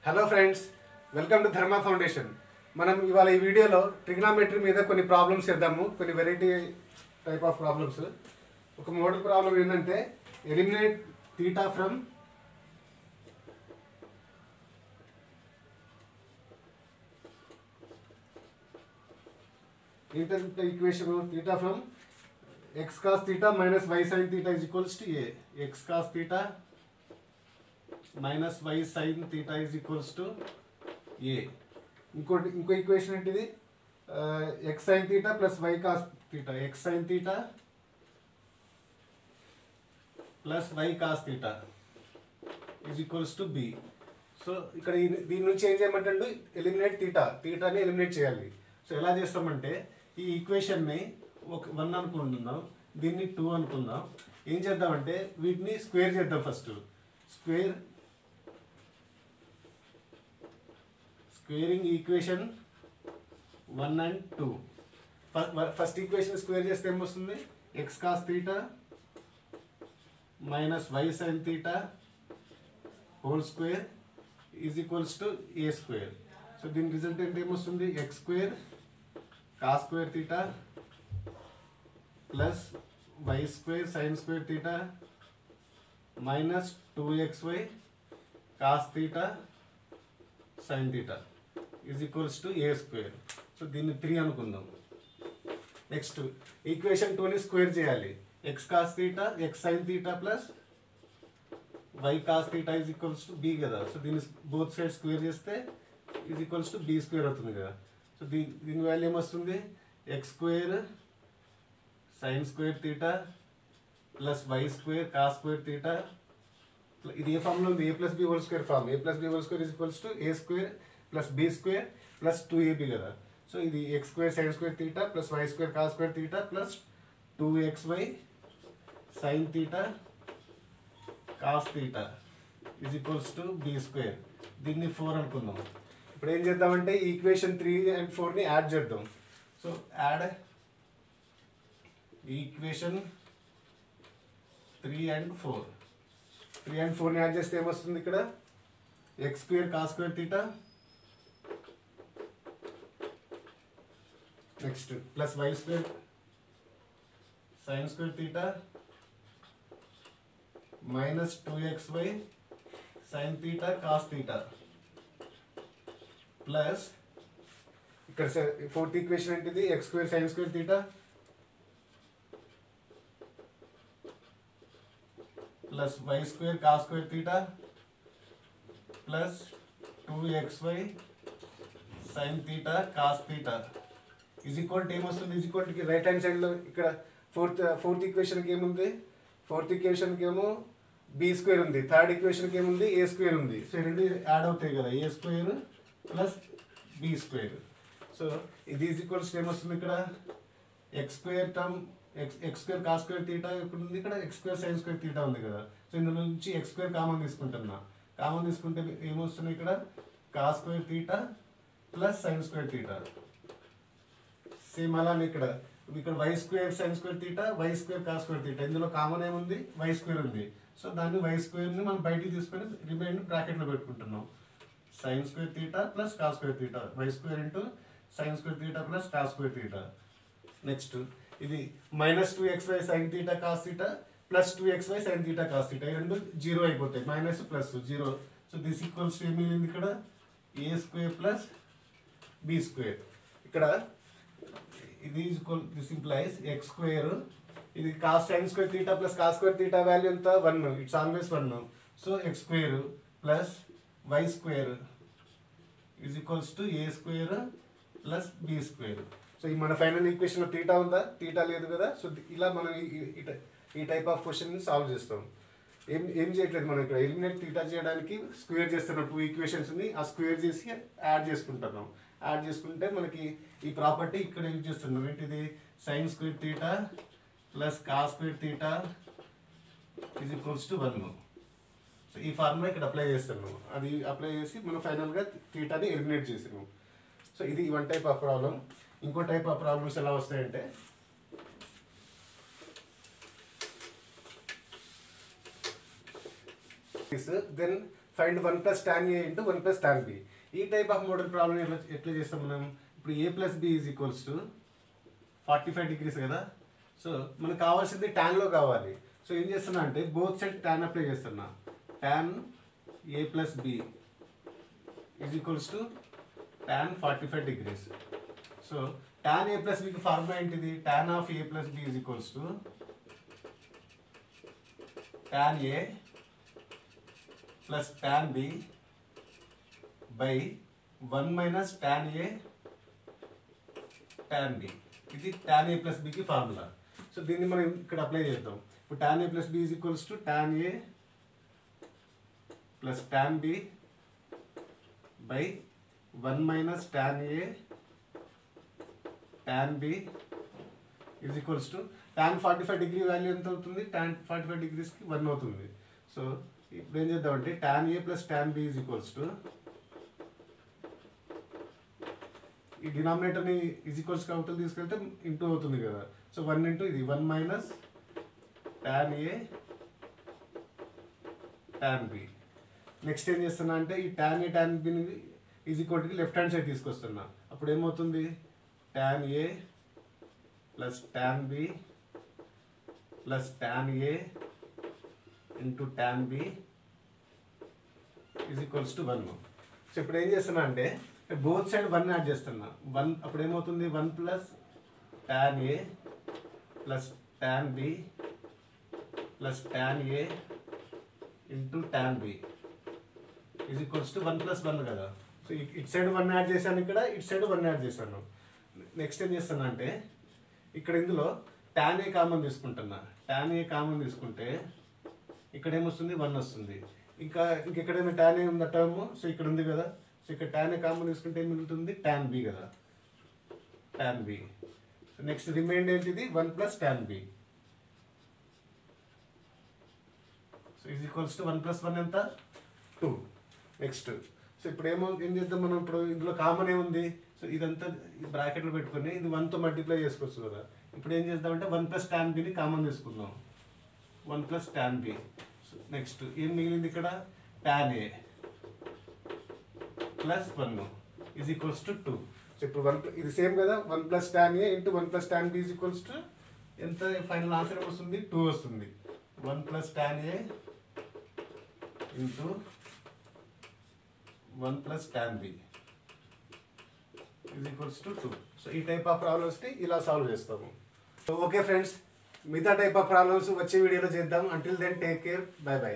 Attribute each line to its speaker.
Speaker 1: Hello friends, welcome to ధర్మ foundation. మనం ఇవాళ ఈ వీడియోలో ట్రిగ్నామెట్రీ మీద కొన్ని ప్రాబ్లమ్స్ చేద్దాము. కొన్ని వెరైటీ టైప్ ఆఫ్ ప్రాబ్లమ్స్. ఒక మోడల్ ప్రాబ్లం ఏంటంటే eliminate theta from equation theta from x cos theta minus y sin theta is equals to a. x cos theta minus y sin theta is equals to a. ఇంకో equation ఏంటిది? x sin theta plus y cos theta. x sin theta plus y cos theta is equals to b. So ఇక్కడ దీని నుంచి ఏం చేయమంటే eliminate థీటాని eliminate చేయాలి. So ఎలా చేస్తామంటే ఈ ఈక్వేషన్ని ఒక 1 అనుకుంటున్నాం, దీన్ని 2 అనుకుందాం. ఏం చేద్దామంటే వీటిని స్క్వేర్ చేద్దాం. First squaring equation 1 and 2. First equation square చేస్తే ఏమొస్తుంది? X cos theta minus y sine theta whole square is equals to a square. So దీని రిజల్టెంట్ ఏమొస్తుంది? X square cos square theta plus y square sine square theta minus 2xy cos theta sine theta is equals to a square. So దీన్ని 3 అనుకుందాం. Next equation 2ని square చేయాలి. X cos theta x sine theta plus y cos theta is equals to b కదా. So దీన్ని both side square చేస్తే is equals to b square అవుతుంది కదా. So దీని వాల్యూ ఏమొస్తుంది? X square sine square theta plus y square cos square theta. ఇది ఏ ఫామ్లో ఉంది? A plus b whole square form. A plus b whole square is equals to a square plus b square plus 2ab కదా. So ఇది x square sine square theta plus y square cos square theta plus 2xy sine theta cos theta is equals to b square. దీన్ని 4 అనుకుందాం. ఇప్పుడు ఏం చేద్దామంటే equation 3 and 4ని add చేద్దాం. So add equation 3 and 4. 3 and 4ని add చేస్తే ఏమొస్తుంది? ఇక్కడ x square cos square theta next plus y square sine square theta minus 2xy sine theta cos theta plus ఇక్కడ 4th ఈక్వేషన్ ఏంటిది? X square sine square theta plus y square cos square theta plus 2xy sine theta cos theta is equal to ఏమొస్తుంది? Is equal to right hand సైడ్లో ఇక్కడ fourth ఈక్వేషన్కి ఏముంది? 4th ఈక్వేషన్కి ఏమో B square ఉంది. 3rd ఈక్వేషన్కి ఏముంది? A square ఉంది. So రెండు యాడ్ అవుతాయి కదా, a square plus b square. So ఇది ఈజ్ ఈక్వల్స్ ఏమొస్తుంది? ఇక్కడ x square term x square cos square theta ఇక్కడ ఉంది, ఇక్కడ x square sine square theta ఉంది కదా. సో ఇందులో నుంచి ఎక్స్ స్క్వేర్ కామన్ తీసుకుంటున్నా. కామన్ తీసుకుంటే ఏమొస్తుంది? ఇక్కడ cos square theta plus sine square theta. Same అలానే ఇక్కడ y square sine square theta y square cos square theta. ఇందులో కామన్ ఏముంది? వై స్క్వేర్ ఉంది. సో దాన్ని వై స్క్వేర్ని మనం బయటికి తీసుకొని రిమైండ్ బ్రాకెట్లో పెట్టుకుంటున్నాం. Sine square theta plus cos square theta y square into sine square theta plus cos square theta. Next ఇది minus 2xy sine theta cos theta plus 2xy sine theta cos theta. ఈ రెండు 0 అయిపోతాయి. Minus plus 0. So this equals ఏం మిగిలింది? ఇక్కడ a square plus b square. ఇక్కడ ఇది equal this implies x square ఇది cos sine square theta plus cos square theta value ఎంత? 1. It's always 1. So x square plus y square is equals to a square plus b square. So ఈ మన final ఈక్వేషన్లో theta ఉందా? Theta లేదు కదా. So ఇలా మనం ఈ టైప్ ఆఫ్ క్వశ్చన్ని సాల్వ్ చేస్తాం. ఏం చేయట్లేదు మనం ఇక్కడ ఎలిమినేట్ థీటా చేయడానికి స్క్వేర్ చేస్తున్నాం. 2 ఈక్వేషన్స్ని ఆ స్క్వేర్ చేసి యాడ్ చేసుకుంటున్నాం. యాడ్ చేసుకుంటే మనకి ఈ ప్రాపర్టీ ఇక్కడ యూజ్ చేస్తున్నాం. ఏంటిది? Sign square theta plus cos square theta is equals to 1. So ఈ ఫార్ములా ఇక్కడ అప్లై చేస్తున్నాం. అది అప్లై చేసి మనం ఫైనల్గా థీటాని ఎలిమినేట్ చేసినాం. సో ఇది 1 టైప్ ఆఫ్ ప్రాబ్లం. ఇంకో టైప్ ఆఫ్ ప్రాబ్లమ్స్ ఎలా వస్తాయంటే then find 1 + tan A × 1 + tan B. ఈ టైప్ ఆఫ్ మోడల్ ప్రాబ్లం ఎట్లా చేస్తాం మనం? ఇప్పుడు A + B = 45 degrees కదా. సో మనకు కావాల్సింది ట్యాన్లో కావాలి. సో ఏం చేస్తున్నా అంటే బోత్ సైడ్ ట్యాన్ అప్లై చేస్తున్నా. tan A + B = tan 45 degrees. So tan A + B కి ఫార్ములా ఏంటిది? tan of A + B = tan A + tan B by 1 - tan A tan B. ఇది tan A + B కి formula. So దీన్ని మనం ఇక్కడ apply చేద్దాం. ఇప్పుడు tan A + B = tan A + tan B by 1 - tan A tan B = tan 45 degree value ఎంత అవుతుంది? tan 45 degrees కి 1 అవుతుంది. సో ఇప్పుడు ఏం చేద్దామంటే tan A + tan B = ఈ డినామినేటర్ని ఈక్వల్స్కి అవతల తీసుకెళ్తే ఇంటూ అవుతుంది కదా. సో 1 × ఇది 1 - tan A tan B. Next ఏం చేస్తున్నా అంటే ఈ tan A tan B కి లెఫ్ట్ హ్యాండ్ సైడ్ తీసుకొస్తున్నా. అప్పుడు ఏమవుతుంది? tan A + tan B + tan A × tan B = 1. So ఇప్పుడు ఏం చేస్తున్నా అంటే బోత్ సైడ్ 1 యాడ్ చేస్తున్నా. 1 అప్పుడు ఏమవుతుంది? 1 + tan A + tan B + tan A × tan B = 1 + 1 కదా. సో ఇటు సైడ్ 1 యాడ్ చేశాను, ఇక్కడ ఇటు సైడ్ 1 యాడ్ చేశాను. నెక్స్ట్ ఏం చేస్తున్నా అంటే ఇక్కడ ఇందులో tan A కామన్ తీసుకుంటున్నా. tan A కామన్ తీసుకుంటే ఇక్కడ ఏమొస్తుంది? 1 వస్తుంది. ఇంకెక్కడైనా tan A ఉందా టర్మ్? సో ఇక్కడ ఉంది కదా. సో ఇక్కడ tan A కామన్ తీసుకుంటే ఏం మిగులుతుంది? tan B కదా. tan B. So next remind ఏంటిది? 1 + tan B. సో = 1 + 1 ఎంత? 2. నెక్స్ట్ సో ఇప్పుడు ఏం చేద్దాం మనం? ఇప్పుడు ఇందులో కామన్ ఏముంది? సో ఇదంతా బ్రాకెట్లో పెట్టుకొని ఇది 1తో మల్టిప్లై చేసుకోవచ్చు కదా. ఇప్పుడు ఏం చేద్దామంటే 1 + tan Bని కామన్ తీసుకుందాం. 1 + tan B. సో నెక్స్ట్ ఏం మిగిలింది ఇక్కడ? tan A + 1 = 2. సో ఇప్పుడు ఇది సేమ్ కదా. 1 + tan A × 1 + tan B = ఎంత? ఫైనల్ ఆన్సర్ వస్తుంది 2 వస్తుంది. 1 + tan A × 1 + tan B = 2. So ఈ టైప్ ఆఫ్ ప్రాబ్లమ్స్ని ఇలా సాల్వ్ చేస్తాము. సో ఓకే ఫ్రెండ్స్, మిగతా టైప్ ఆఫ్ ప్రాబ్లమ్స్ వచ్చే వీడియోలో చేద్దాం. Until then take care. Bye by.